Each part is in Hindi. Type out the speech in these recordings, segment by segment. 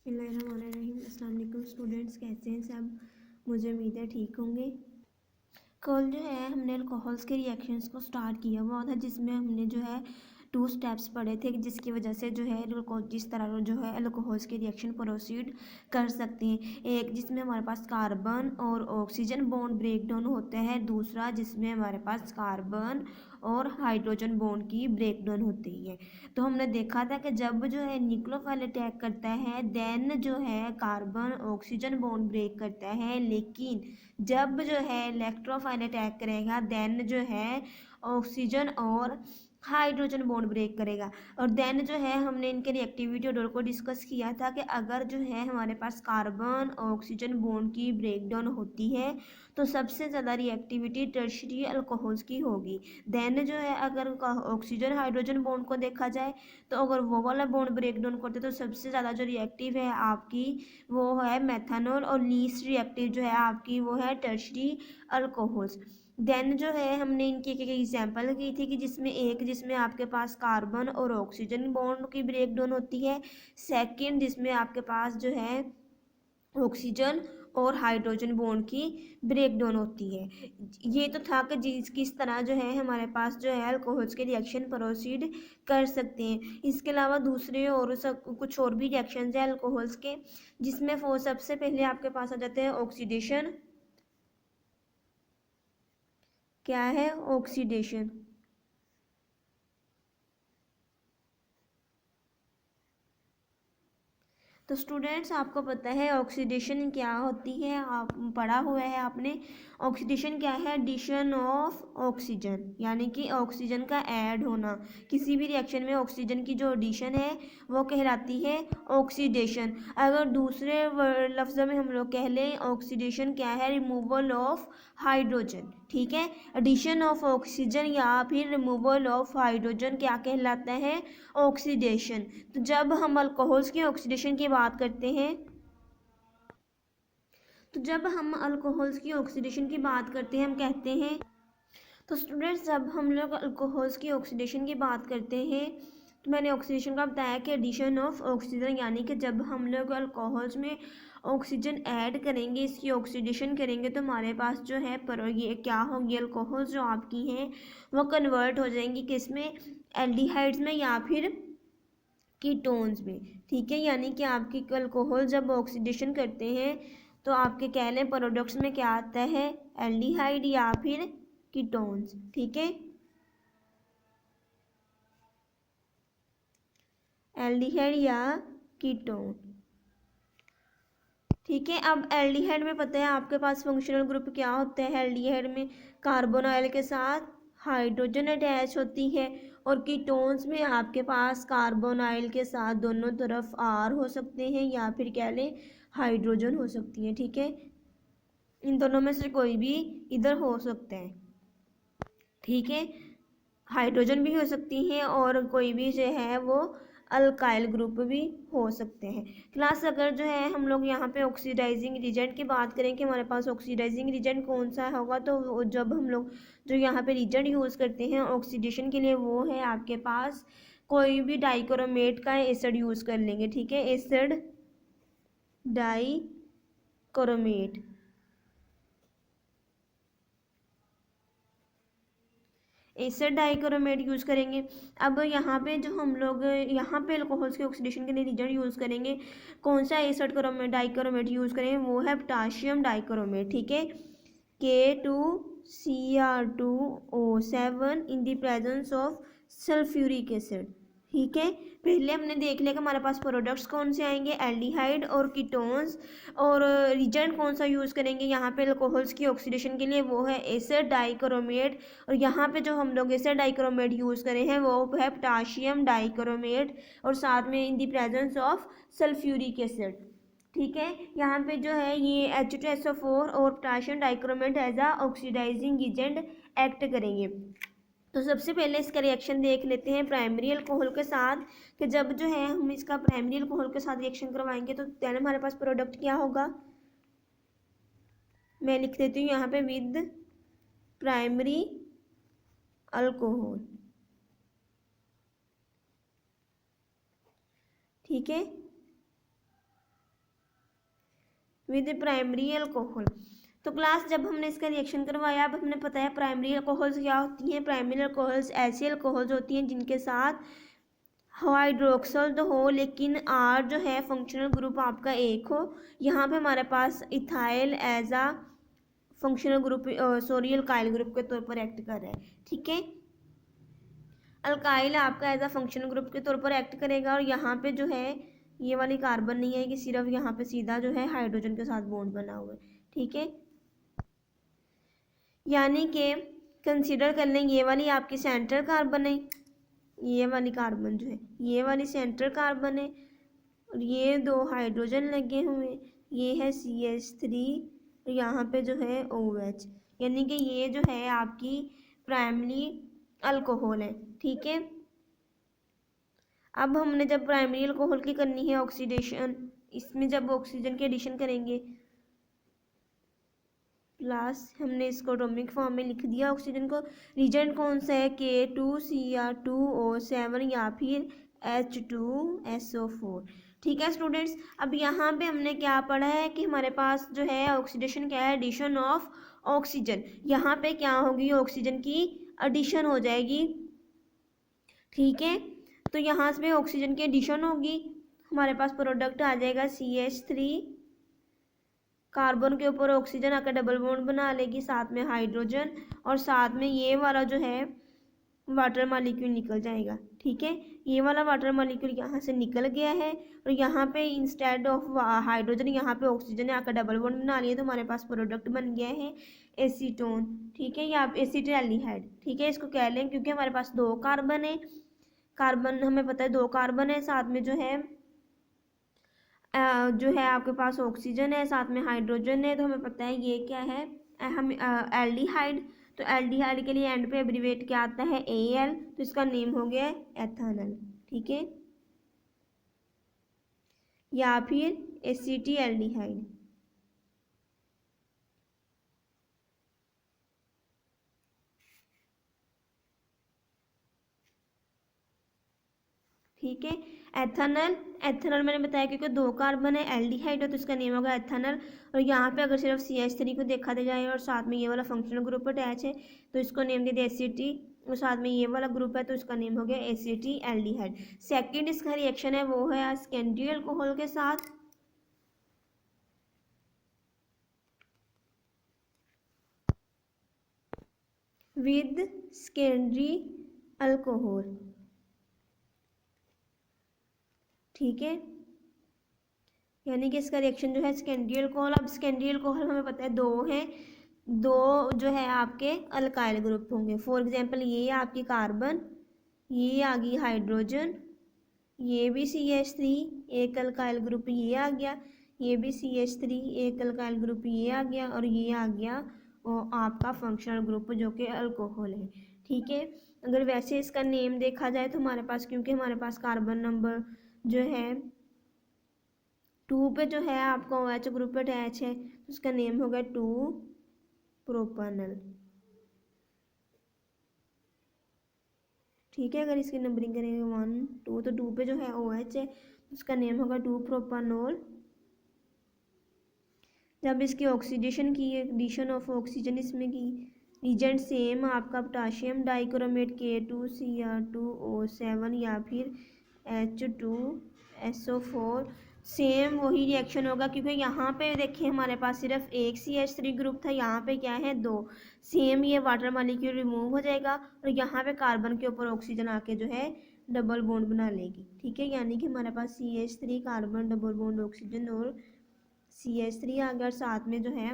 बिस्मिल्लाहिर्रहमानिर्रहीम। अस्सलाम वालेकुम स्टूडेंट्स, कैसे हैं सब? मुझे उम्मीद है ठीक होंगे। कल जो है हमने अल्कोहल्स के रिएक्शंस को स्टार्ट किया हुआ था, जिसमें हमने जो है 2 स्टेप्स पढ़े थे, जिसकी वजह से जो है जिस तरह जो है अल्कोहल्स के रिएक्शन प्रोसीड कर सकते हैं। एक जिसमें हमारे पास कार्बन और ऑक्सीजन बॉन्ड ब्रेक डाउन होता है, दूसरा जिसमें हमारे पास कार्बन और हाइड्रोजन बॉन्ड की ब्रेक डाउन होती है। तो हमने देखा था कि जब जो है न्यूक्लियोफाइल अटैक करता है देन जो है कार्बन ऑक्सीजन बॉन्ड ब्रेक करता है, लेकिन जब जो है इलेक्ट्रोफाइल अटैक करेगा देन जो है ऑक्सीजन और हाइड्रोजन बॉन्ड ब्रेक करेगा। और देन जो है हमने इनके रिएक्टिविटी ऑर्डर को डिस्कस किया था कि अगर जो है हमारे पास कार्बन ऑक्सीजन बॉन्ड की ब्रेक डाउन होती है तो सबसे ज़्यादा रिएक्टिविटी टर्शियरी अल्कोहल्स की होगी। देन जो है अगर ऑक्सीजन हाइड्रोजन बॉन्ड को देखा जाए तो अगर वो वाला बॉन्ड ब्रेक डाउन करते तो सबसे ज़्यादा जो रिएक्टिव है आपकी वो है मेथनॉल, और लीस्ट रिएक्टिव जो है आपकी वो है टर्शियरी अल्कोहल्स। देन जो है हमने इनकी एक एग्जांपल की थी कि जिसमें आपके पास कार्बन और ऑक्सीजन बॉन्ड की ब्रेक डाउन होती है, सेकंड जिसमें आपके पास जो है ऑक्सीजन और हाइड्रोजन बॉन्ड की ब्रेक डाउन होती है। ये तो था कि किस तरह जो है हमारे पास जो है अल्कोहल्स के रिएक्शन प्रोसीड कर सकते हैं। इसके अलावा दूसरे और सब कुछ और भी रिएक्शंस हैं अल्कोहल्स के, जिसमें वो सबसे पहले आपके पास आ जाते हैं ऑक्सीडेशन। क्या है ऑक्सीडेशन? तो स्टूडेंट्स आपको पता है ऑक्सीडेशन क्या होती है, आप पढ़ा हुआ है आपने। ऑक्सीडेशन क्या है? एडिशन ऑफ ऑक्सीजन, यानी कि ऑक्सीजन का ऐड होना। किसी भी रिएक्शन में ऑक्सीजन की जो एडिशन है वो कहलाती है ऑक्सीडेशन। अगर दूसरे लफ्ज़ों में हम लोग कह लें ऑक्सीडेशन क्या है? Removal of hydrogen. ठीक है, एडिशन ऑफ ऑक्सीजन या फिर रिमूवल ऑफ हाइड्रोजन क्या कहलाता है? ऑक्सीडेशन। तो जब हम अल्कोहल्स की ऑक्सीडेशन की बात करते हैं हम कहते हैं, तो स्टूडेंट्स जब हम लोग अल्कोहल्स की ऑक्सीडेशन की बात करते हैं तो मैंने ऑक्सीडेशन का बताया कि एडिशन ऑफ ऑक्सीजन, यानी कि जब हम लोग अल्कोहल्स में ऑक्सीजन ऐड करेंगे, इसकी ऑक्सीडेशन करेंगे तो हमारे पास जो है पर ये क्या होगी, अल्कोहल्स जो आपकी हैं वो कन्वर्ट हो जाएंगी किस में? एल्डिहाइड्स में या फिर कीटोन्स में। ठीक है, यानी कि आपकी अल्कोहल जब ऑक्सीडेशन करते हैं तो आपके कह लें प्रोडक्ट्स में क्या आता है? एल्डिहाइड या फिर कीटोन्स। ठीक है, एल्डिहाइड या कीटोन। ठीक है, अब एल्डिहाइड में पता है आपके पास फंक्शनल ग्रुप क्या होता है? एल्डिहाइड में कार्बन ऑयल के साथ हाइड्रोजन अटैच होती है, और कीटोन्स में आपके पास कार्बन ऑयल के साथ दोनों तरफ आर हो सकते हैं या फिर कह लें हाइड्रोजन हो सकती है। ठीक है, इन दोनों में से कोई भी इधर हो सकता है। ठीक है, हाइड्रोजन भी हो सकती हैं और कोई भी जो है वो अल्काइल ग्रुप भी हो सकते हैं। क्लास अगर जो है हम लोग यहाँ पे ऑक्सीडाइजिंग रिजेंट की बात करें कि हमारे पास ऑक्सीडाइजिंग रिजेंट कौन सा होगा, तो जब हम लोग जो यहाँ पे रिजेंट यूज़ करते हैं ऑक्सीडेशन के लिए वो है आपके पास कोई भी डाइक्रोमेट का एसिड यूज़ कर लेंगे। ठीक है, acid dichromate. Acid dichromate use करेंगे। अब यहाँ पे जो हम लोग यहाँ पे अल्कोहल्स के ऑक्सीडेशन के लिए रिजेंट यूज़ करेंगे, कौन सा एसिड डाइक्रोमेट यूज़ करेंगे? वो है पोटाशियम डाइक्रोमेट। ठीक है, K2Cr2O7 in the presence of sulphuric acid. ठीक है, पहले हमने देख लिया कि हमारे पास प्रोडक्ट्स कौन से आएंगे? एल्डिहाइड और कीटोन्स। और रिजेंट कौन सा यूज़ करेंगे यहाँ पे अल्कोहल्स की ऑक्सीडेशन के लिए? वो है एसिड डाइक्रोमेट। और यहाँ पे जो हम लोग एसिड डाइक्रोमेट यूज़ करें हैं वो है पोटाशियम डाइक्रोमेट, और साथ में in the presence of sulphuric acid. ठीक है, यहाँ पे जो है ये H2SO4 और पोटाशियम डाइक्रोमेट एज आ ऑक्सीडाइजिंग एजेंट एक्ट करेंगे। तो सबसे पहले इसका रिएक्शन देख लेते हैं प्राइमरी अल्कोहल के साथ, कि जब जो है हम इसका प्राइमरी अल्कोहल के साथ रिएक्शन करवाएंगे तो देन हमारे पास प्रोडक्ट क्या होगा? मैं लिख देती हूँ यहाँ पे विद प्राइमरी अल्कोहल। ठीक है, विद प्राइमरी अल्कोहल। तो क्लास जब हमने इसका रिएक्शन करवाया, अब हमने पता है प्राइमरी अल्कोहल्स क्या होती हैं। प्राइमरी अल्कोहल्स ऐसी अल्कोहल्स होती हैं जिनके साथ हाइड्रोक्सल तो हो लेकिन आर जो है फंक्शनल ग्रुप आपका एक हो। यहाँ पे हमारे पास ethyl as a functional group sorry alkyl group के तौर पर एक्ट कर रहा है। ठीक है, अल्काइल आपका एज आ फंक्शनल ग्रुप के तौर पर एक्ट करेगा और यहाँ पे जो है ये वाली कार्बन नहीं है कि सिर्फ यहाँ पे सीधा जो है हाइड्रोजन के साथ बॉन्ड बना हुआ है। ठीक है, यानी कि कंसीडर कर लें ये वाली आपकी सेंट्रल कार्बन है, ये वाली कार्बन जो है ये वाली सेंट्रल कार्बन है और ये दो हाइड्रोजन लगे हुए, ये है CH3 और यहाँ पे जो है OH, यानी कि ये जो है आपकी प्राइमरी अल्कोहल है। ठीक है, अब हमने जब प्राइमरी अल्कोहल की करनी है ऑक्सीडेशन, इसमें जब ऑक्सीजन के एडिशन करेंगे प्लस हमने इसको एटॉमिक फॉर्म में लिख दिया ऑक्सीजन को। रीजेंट कौन सा है, K2Cr2O7 या फिर H2SO4। ठीक है स्टूडेंट्स, अब यहाँ पे हमने क्या पढ़ा है कि हमारे पास जो है ऑक्सीडेशन क्या है, एडिशन ऑफ ऑक्सीजन। यहाँ पे क्या होगी, ऑक्सीजन की एडिशन हो जाएगी। ठीक है, तो यहाँ से ऑक्सीजन की एडिशन होगी, हमारे पास प्रोडक्ट आ जाएगा CH3, कार्बन के ऊपर ऑक्सीजन आकर डबल बॉन्ड बना लेगी, साथ में हाइड्रोजन और साथ में ये वाला जो है वाटर मॉलिक्यूल निकल जाएगा। ठीक है, ये वाला वाटर मॉलिक्यूल यहाँ से निकल गया है और यहाँ पे इंस्टेड ऑफ हाइड्रोजन यहाँ पे ऑक्सीजन आकर डबल बॉन्ड बना लिया, तो हमारे पास प्रोडक्ट बन गया है एसीटोन। ठीक है, या एसिटाल्डिहाइड। ठीक है, इसको कह लें क्योंकि हमारे पास दो कार्बन है, कार्बन हमें पता है दो कार्बन है, साथ में जो है आपके पास ऑक्सीजन है, साथ में हाइड्रोजन है, तो हमें पता है ये क्या है, हम एल्डिहाइड। तो एल्डिहाइड के लिए एंड पे एब्रीवेट क्या आता है, AL, तो इसका नेम हो गया एथेनॉल। ठीक है, या फिर एसिटिल्डिहाइड। ठीक है, एथेनॉल, एथेनॉल मैंने बताया क्योंकि दो कार्बन है, एल्डिहाइड है, तो इसका नेम होगा एथेनॉल। और यहाँ पे अगर सिर्फ CH3 को देखा जाए और साथ में ये वाला फंक्शनल ग्रुप अटैच है तो इसको नेम दे दिया एसिटी, और साथ में ये वाला ग्रुप है तो इसका नेम हो गया एसिटिल्डिहाइड। सेकेंड इसका रिएक्शन है वो है सेकेंडरी अल्कोहल के साथ, विद सेकेंडरी अल्कोहल। ठीक है, यानी कि इसका रिएक्शन जो है सेकेंडरी अल्कोहल। अब सेकेंडरी अल्कोहल हमें पता है दो हैं, दो जो है आपके अल्काइल ग्रुप होंगे। फॉर एग्जांपल ये आपकी कार्बन, ये आ गई हाइड्रोजन, ये भी CH3 एक अल्काइल ग्रुप ये आ गया, ये भी CH3 एक अल्काइल ग्रुप ये आ गया और ये आ गया और आपका फंक्शनल ग्रुप जो कि अल्कोहल है। ठीक है, अगर वैसे इसका नेम देखा जाए तो हमारे पास, क्योंकि हमारे पास कार्बन नंबर जो है 2 पे जो है आपका OH ग्रुप अटैच है तो उसका नेम होगा 2 प्रोपानल। ठीक है, अगर इसकी नंबरिंग करेंगे 1 2 तो 2 पे जो है OH है तो उसका नेम होगा 2 प्रोपानोल। जब इसकी ऑक्सीडेशन की, एडिशन ऑफ ऑक्सीजन इसमें की, रिजेंट सेम आपका पोटाशियम डाइक्रोमेट K2Cr2O7 या फिर H2SO4, सेम वही रिएक्शन होगा क्योंकि यहाँ पे देखिए हमारे पास सिर्फ एक CH3 ग्रुप था, यहाँ पे क्या है दो, सेम ये वाटर मॉलिक्यूल रिमूव हो जाएगा और यहाँ पे कार्बन के ऊपर ऑक्सीजन आके जो है डबल बॉन्ड बना लेगी। ठीक है, यानी कि हमारे पास CH3 carbon double bond oxygen और CH3 आ गया और साथ में जो है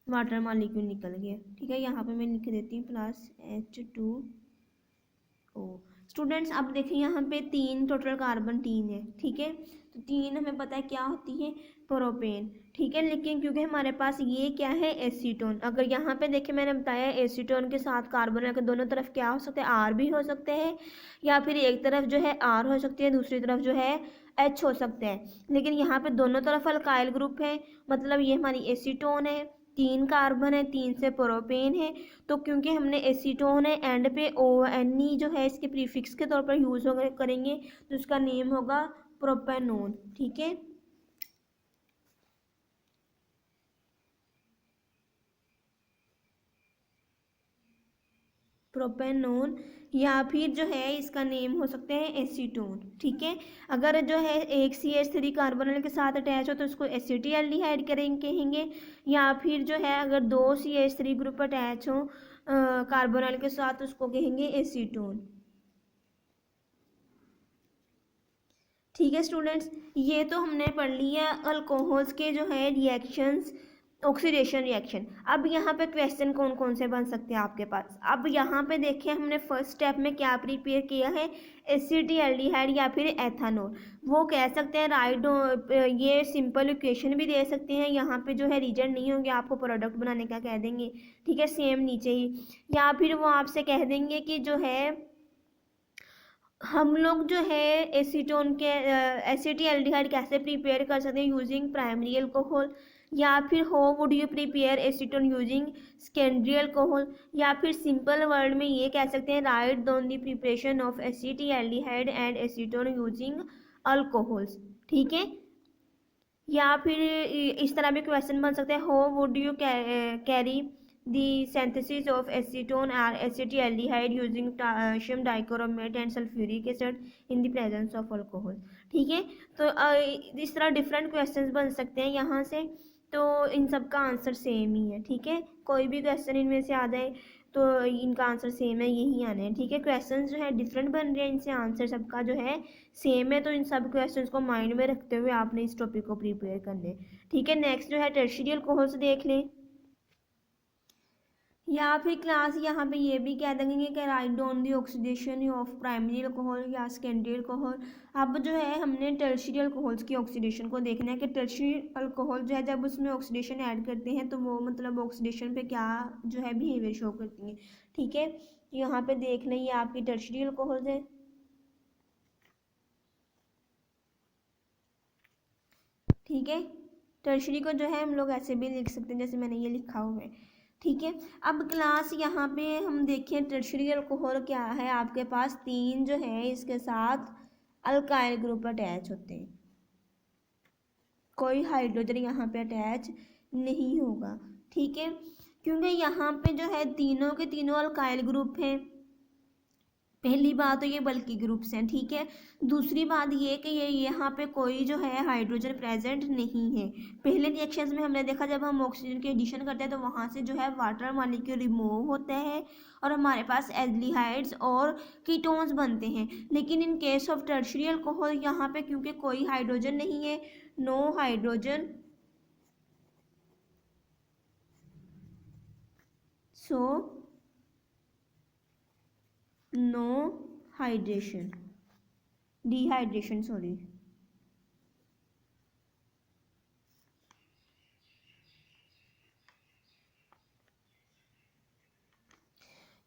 वाटर मॉलिक्यूल निकल गया। ठीक है, यहाँ पे मैं लिख देती हूँ प्लस H2O। स्टूडेंट्स अब देखें यहाँ पे तीन टोटल कार्बन 3 है। ठीक है, तो 3 हमें पता है क्या होती है, प्रोपेन। ठीक है, लेकिन क्योंकि हमारे पास ये क्या है एसीटोन, अगर यहाँ पे देखें मैंने बताया एसीटोन के साथ कार्बन अगर दोनों तरफ क्या हो सकते हैं, R भी हो सकते हैं या फिर एक तरफ जो है R हो सकती है दूसरी तरफ जो है H हो सकते हैं, लेकिन यहाँ पे दोनों तरफ अल्काइल ग्रुप है, मतलब ये हमारी एसीटोन है, 3 कार्बन है, 3 से प्रोपेन है। तो क्योंकि हमने एसीटोन है एंड पे ONE जो है इसके प्रीफिक्स के तौर पर यूज करेंगे तो उसका नेम होगा प्रोपेनोन। ठीक है, प्रोपेनोन, या फिर जो है इसका नेम हो सकता है एसीटोन। ठीक है, अगर जो है एक CH3 कार्बोनिल के साथ अटैच हो तो उसको एसिटिल्डिहाइड कहेंगे, या फिर जो है अगर दो CH3 ग्रुप अटैच हो कार्बोनिल के साथ उसको कहेंगे एसीटोन। ठीक है स्टूडेंट्स, ये तो हमने पढ़ लिया अल्कोहल्स के जो है रिएक्शंस, ऑक्सीडेशन रिएक्शन। अब यहाँ पे क्वेश्चन कौन कौन से बन सकते हैं आपके पास। अब यहाँ पे देखिए हमने फर्स्ट स्टेप में क्या प्रिपेयर किया है, एसिटिल्डिहाइड या फिर एथानॉल। वो कह सकते हैं राइट, ये सिंपल इक्वेशन भी दे सकते हैं, यहाँ पे जो है रीजन नहीं होंगे, आपको प्रोडक्ट बनाने का कह देंगे। ठीक है, सेम नीचे ही, या फिर वो आपसे कह देंगे कि जो है हम लोग जो है एसीटोन के एसिटिल्डिहाइड कैसे प्रिपेयर कर सकते हैं यूजिंग प्राइमरी अल्कोहल, या फिर how would you prepare acetone using secondary alcohol, या फिर सिंपल वर्ड में ये कह सकते हैं write down the preparation of acetaldehyde and acetone using alcohols. ठीक है, या फिर इस तरह भी क्वेश्चन बन सकते हैं, how would you carry the synthesis of acetone or acetaldehyde using potassium dichromate and sulfuric acid in the presence of alcohol। ठीक है, तो इस तरह डिफरेंट क्वेश्चंस बन सकते हैं यहाँ से, तो इन सब का आंसर सेम ही है। ठीक है, कोई भी क्वेश्चन इनमें से आ जाए तो इनका आंसर सेम है, यही आने हैं। ठीक है, क्वेश्चंस जो है डिफरेंट बन रहे हैं, इनसे आंसर सबका जो है सेम है, तो इन सब क्वेश्चंस को माइंड में रखते हुए आपने इस टॉपिक को प्रिपेयर करने। ठीक है, नेक्स्ट जो है टर्शियरी अल्कोहल्स देख लें, या फिर क्लास यहाँ पे ये भी कह देंगे कि write down the oxidation of primary alcohol या सेकेंडरी अल्कोहल। अब जो है हमने टर्शियरी अल्कोहल्स की ऑक्सीडेशन को देखना है कि टर्शियरी अल्कोहल जो है जब उसमें ऑक्सीडेशन ऐड करते हैं तो वो मतलब ऑक्सीडेशन पे क्या जो है बिहेवियर शो करती हैं। ठीक है, यहाँ पे देख लें ये आपकी टर्शियरी अल्कोहल्स है। ठीक है, टर्शियरी को जो है हम लोग ऐसे भी लिख सकते हैं जैसे मैंने ये लिखा हुआ है। ठीक है, अब क्लास यहाँ पे हम देखें टर्शियरी अल्कोहल क्या है, आपके पास तीन जो है इसके साथ अल्काइल ग्रुप अटैच होते हैं, कोई हाइड्रोजन यहाँ पे अटैच नहीं होगा। ठीक है, क्योंकि यहाँ पे जो है तीनों के तीनों अल्काइल ग्रुप हैं, पहली बात तो ये बल्कि ग्रुप्स हैं। ठीक है, दूसरी बात ये कि ये यहाँ पे कोई जो है हाइड्रोजन प्रेजेंट नहीं है। पहले रिएक्शंस में हमने देखा जब हम ऑक्सीजन की एडिशन करते हैं तो वहाँ से जो है वाटर मॉलिक्यूल रिमूव होता है और हमारे पास एल्डिहाइड्स और कीटोन्स बनते हैं। लेकिन in case of tertiary alcohol यहाँ पे क्योंकि कोई हाइड्रोजन नहीं है, no hydrogen, so no hydration, dehydration sorry.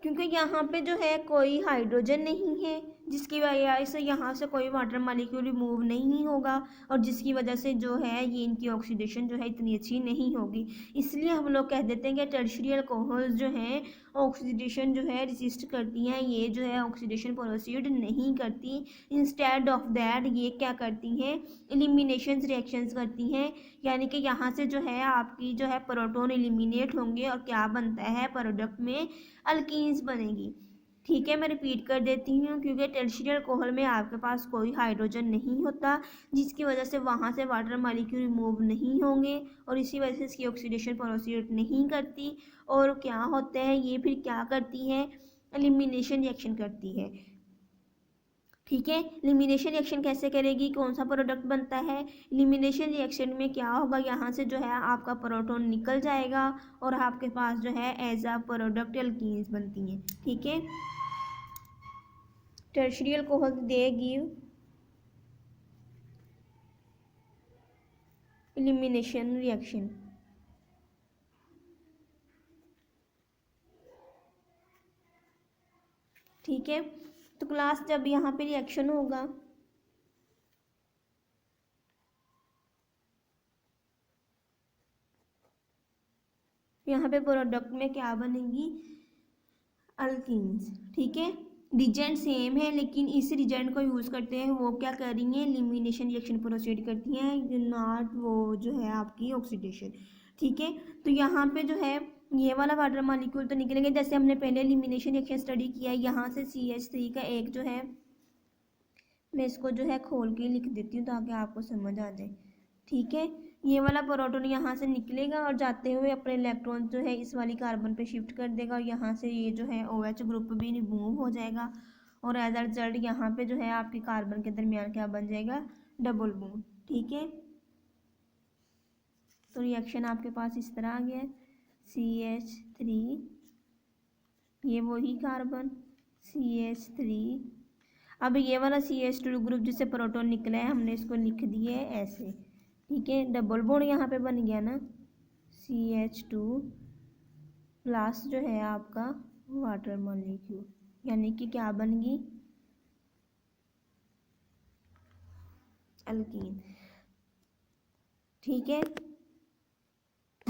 क्योंकि यहाँ पे जो है कोई हाइड्रोजन नहीं है जिसकी वजह से यहाँ से कोई वाटर मॉलिक्यूल रिमूव नहीं होगा और जिसकी वजह से जो है ये इनकी ऑक्सीडेशन जो है इतनी अच्छी नहीं होगी। इसलिए हम लोग कह देते हैं कि टर्शियरी अल्कोहल्स जो हैं ऑक्सीडेशन जो है रेसिस्ट करती हैं, ये जो है ऑक्सीडेशन प्रोसीड नहीं करती। इंस्टेड ऑफ दैट ये क्या करती हैं, एलिमिनेशन रिएक्शंस करती हैं, यानी कि यहाँ से जो है आपकी जो है प्रोटॉन एलिमिनेट होंगे और क्या बनता है प्रोडक्ट में अल्कीन्स बनेगी। ठीक है, मैं रिपीट कर देती हूँ, क्योंकि टर्शियरी अल्कोहल में आपके पास कोई हाइड्रोजन नहीं होता जिसकी वजह से वहाँ से वाटर मॉलिक्यूल रिमूव नहीं होंगे और इसी वजह से इसकी ऑक्सीडेशन प्रोसीड नहीं करती। और क्या होता है, ये फिर क्या करती है, एलिमिनेशन रिएक्शन करती है। ठीक है, एलिमिनेशन रिएक्शन कैसे करेगी, कौन सा प्रोडक्ट बनता है, एलिमिनेशन रिएक्शन में क्या होगा, यहाँ से जो है आपका प्रोटॉन निकल जाएगा और आपके पास जो है एज अ प्रोडक्ट एल्कीन्स बनती हैं। ठीक है, tertiary alcohol they give elimination reaction. ठीक है, तो क्लास जब यहाँ पे रिएक्शन होगा यहाँ पे प्रोडक्ट में क्या बनेगी, अल्कीन्स। ठीक है, रिजेंट सेम है लेकिन इस रिजेंट को यूज़ करते हैं वो क्या कर रही हैं, एलिमिनेशन रिएक्शन प्रोसीड करती हैं, नॉट वो जो है आपकी ऑक्सीडेशन। ठीक है, तो यहाँ पे जो है ये वाला वाटर मॉलिक्यूल तो निकलेंगे, जैसे हमने पहले एलिमिनेशन रिएक्शन स्टडी किया है। यहाँ से CH3 का एक जो है, मैं इसको जो है खोल के लिख देती हूँ ताकि आपको समझ आ जाए। ठीक है, ये वाला प्रोटॉन यहाँ से निकलेगा और जाते हुए अपने इलेक्ट्रॉन जो है इस वाली कार्बन पे शिफ्ट कर देगा, और यहाँ से ये जो है OH ग्रुप भी रिमूव हो जाएगा, और एज अ रिजल्ट यहाँ पे जो है आपके कार्बन के दरमियान क्या बन जाएगा, डबल बॉन्ड। ठीक है, तो रिएक्शन आपके पास इस तरह आ गया है, CH3, ये वही कार्बन CH3। अब ये वाला CH2 ग्रुप जिससे प्रोटॉन निकला है हमने इसको लिख दिए ऐसे। ठीक है, डबल बॉन्ड यहाँ पे बन गया ना, CH2 प्लस जो है आपका वाटर मॉलिक्यूल, यानी कि क्या बन गई, अल्कीन। ठीक है,